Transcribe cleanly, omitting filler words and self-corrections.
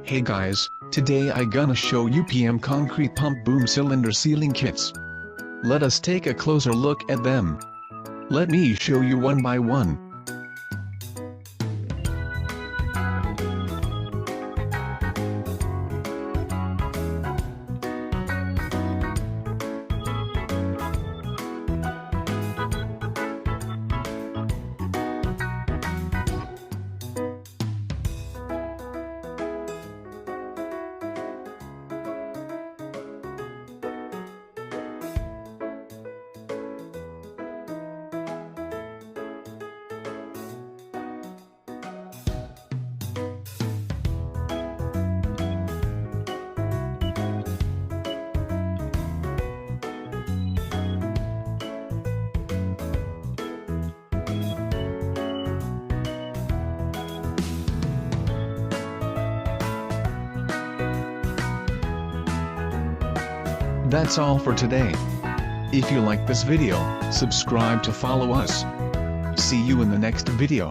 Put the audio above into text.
Hey guys, today I gonna show you PM concrete pump boom cylinder sealing kits. Let us take a closer look at them. Let me show you one by one. That's all for today. If you like this video, subscribe to follow us. See you in the next video.